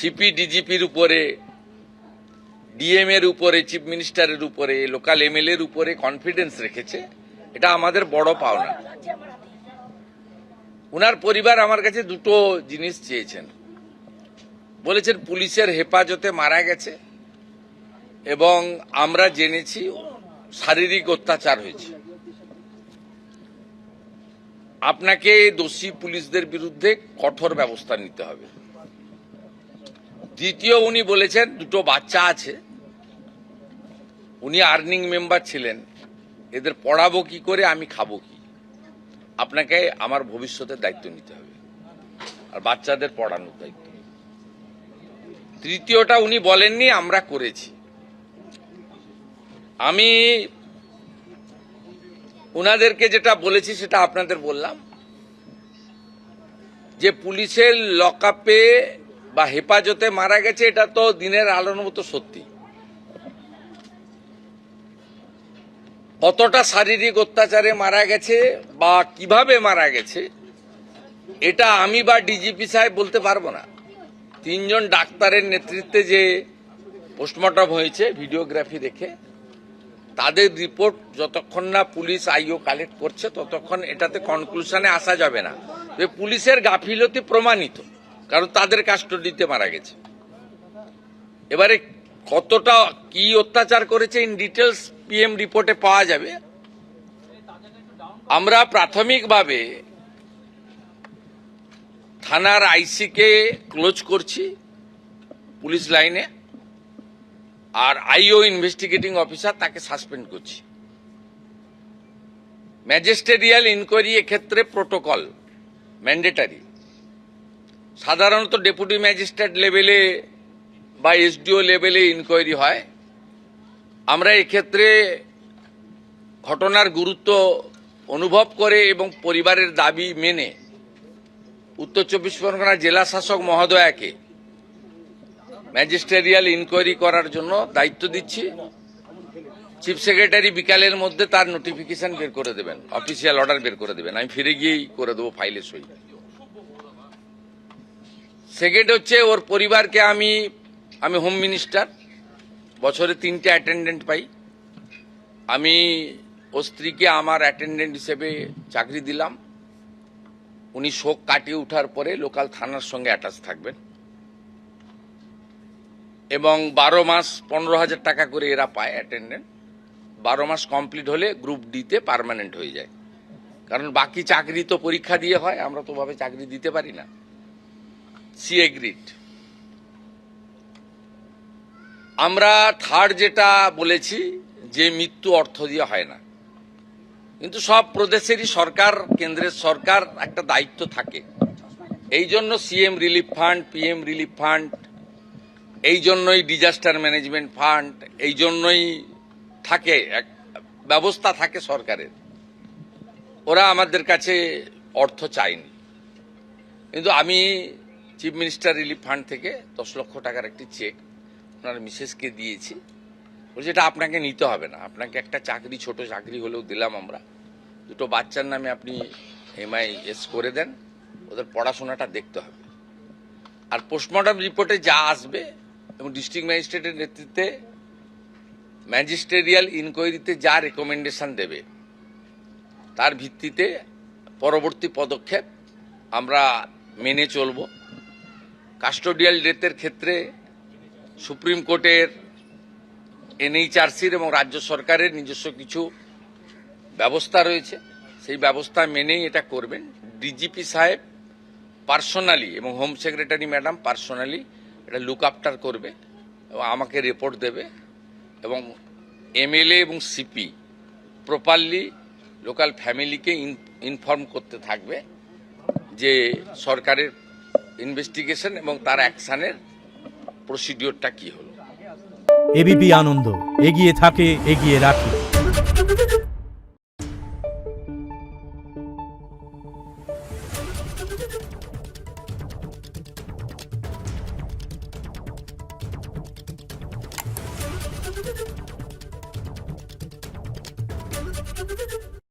CP ডিজিপির উপরে, DM এর উপরে, চিফ মিনিস্টারের উপরে, লোকাল এমএলএ এর উপরে কনফিডেন্স রেখেছে, এটা আমাদের বড় পাওনা। উনার পরিবার আমার কাছে দুটো জিনিস চেয়েছেন। বলেছেন পুলিশের হেফাজতে মারা গেছে এবং আমরা জেনেছি শারীরিক অত্যাচার হয়েছে। আপনাকে দোষী পুলিশদের বিরুদ্ধে কঠোর ব্যবস্থা নিতে হবে। দ্বিতীয়, উনি বলেছেন দুটো বাচ্চা আছে, উনি আর্নিং মেম্বার ছিলেন, এদের পড়াবো কি করে, আমি খাবো কি, আপনাকে আমার ভবিষ্যতের দায়িত্ব নিতে হবে আর বাচ্চাদের পড়ানোর দায়িত্ব। তৃতীয়টা উনি বলেননি, আমরা করেছি। আমি উনাদেরকে যেটা বলেছি সেটা আপনাদের বললাম, যে পুলিশের লকআপে বা হেফাজতে মারা গেছে, এটা তো দিনের আলোর মতো সত্যি। কতটা শারীরিক অত্যাচারে মারা গেছে বা কিভাবে মারা গেছে, এটা আমি বা ডিজিপি সাহেব বলতে পারবো না। 3 জন ডাক্তারের নেতৃত্বে যে পোস্টমর্টম হয়েছে ভিডিওগ্রাফি দেখে, তাদের রিপোর্ট যতক্ষণ না পুলিশ আইও কালেক্ট করছে ততক্ষণ এটাতে কনক্লুশনে আসা যাবে না যে পুলিশের গাফিলতি প্রমাণিত, কারণ তাদের কাস্টডিতে মারা গেছে। এবারে কতটা কি অত্যাচার করেছে ইন ডিটেলস পিএম রিপোর্টে পাওয়া যাবে। আমরা প্রাথমিকভাবে থানার আইসিকে ক্লোজ করছি পুলিশ লাইনে, আর আইও ইনভেস্টিগেটিং অফিসার তাকে সাসপেন্ড করছি। ম্যাজিস্ট্রেরিয়াল ইনকোয়ারি এক্ষেত্রে প্রোটোকল ম্যান্ডেটারি। সাধারণত ডেপুটি ম্যাজিস্ট্রেট লেভেলে বা এসডিও লেভেলে ইনকোয়ারি হয়। আমরা এক্ষেত্রে ঘটনার গুরুত্ব অনুভব করে এবং পরিবারের দাবি মেনে উত্তর 24 পরগনা জেলা শাসক মহোদয়াকে ম্যাজিস্ট্রেরিয়াল ইনকোয়ারি করার জন্য দায়িত্ব দিচ্ছি। চিফ সেক্রেটারি বিকালের মধ্যে তার নোটিফিকেশন বের করে দেবেন, অফিসিয়াল অর্ডার বের করে দেবেন, আমি ফিরে গিয়েই করে দেবো ফাইলে সই। সেকেন্ড হচ্ছে, ওর পরিবারকে আমি হোম মিনিস্টার, বছরে 3টে অ্যাটেন্ডেন্ট পাই। আমি ওর স্ত্রীকে আমার অ্যাটেন্ডেন্ট হিসেবে চাকরি দিলাম। উনি শোক কাটিয়ে ওঠার পরে লোকাল থানার সঙ্গে অ্যাটাচ থাকবেন এবং 12 মাস 15,000 টাকা করে এরা পায় অ্যাটেন্ডেন্ট। 12 মাস কমপ্লিট হলে গ্রুপ ডিতে পার্মানেন্ট হয়ে যায়, কারণ বাকি চাকরি তো পরীক্ষা দিয়ে হয়, আমরা তো ভাবে চাকরি দিতে পারি না। C agreed. আমরা থার্ড যেটা বলেছি যে মৃত্যু অর্থ দিয়ে হয় না, কিন্তু সব প্রদেশেরই সরকার, কেন্দ্রের সরকার একটা দায়িত্ব থাকে। এই জন্য CM relief fund, PM relief fund, এই জন্যই ডিজাস্টার ম্যানেজমেন্ট ফান্ড, এই জন্যই থাকে, এক ব্যবস্থা থাকে সরকারের। ওরা আমাদের কাছে অর্থ চায়নি, কিন্তু আমি চিফ মিনিস্টার রিলিফ ফান্ড থেকে 10 লক্ষ টাকার একটি চেক ওনার মিসেসকে দিয়েছি। বলছি এটা আপনাকে নিতে হবে না, আপনাকে একটা চাকরি, ছোট চাকরি হলেও দিলাম আমরা, দুটো বাচ্চার নামে আপনি MIS করে দেন, ওদের পড়াশোনাটা দেখতে হবে। আর পোস্টমর্টম রিপোর্টে যা আসবে এবং ডিস্ট্রিক্ট ম্যাজিস্ট্রেটের নেতৃত্বে ম্যাজিস্ট্রেরিয়াল ইনকোয়ারিতে যা রেকমেন্ডেশন দেবে, তার ভিত্তিতে পরবর্তী পদক্ষেপ আমরা মেনে চলব। কাস্টোডিয়াল ডেথের ক্ষেত্রে সুপ্রিম কোর্টের, NHRCর এবং রাজ্য সরকারের নিজস্ব কিছু ব্যবস্থা রয়েছে, সেই ব্যবস্থা মেনেই এটা করবেন। ডিজিপি সাহেব পার্সোনালি এবং হোম সেক্রেটারি ম্যাডাম পার্সোনালি এটা লুক আফটার করবে এবং আমাকে রিপোর্ট দেবে, এবং MLA এবং সিপি প্রপারলি লোকাল ফ্যামিলিকে ইনফর্ম করতে থাকবে যে সরকারের ইনভেস্টিগেশন এবং তার অ্যাকশনের প্রসিডিওরটা কি হলো। এবিপি আনন্দ, এগিয়ে থাকে, এগিয়ে রাখে। Thank you.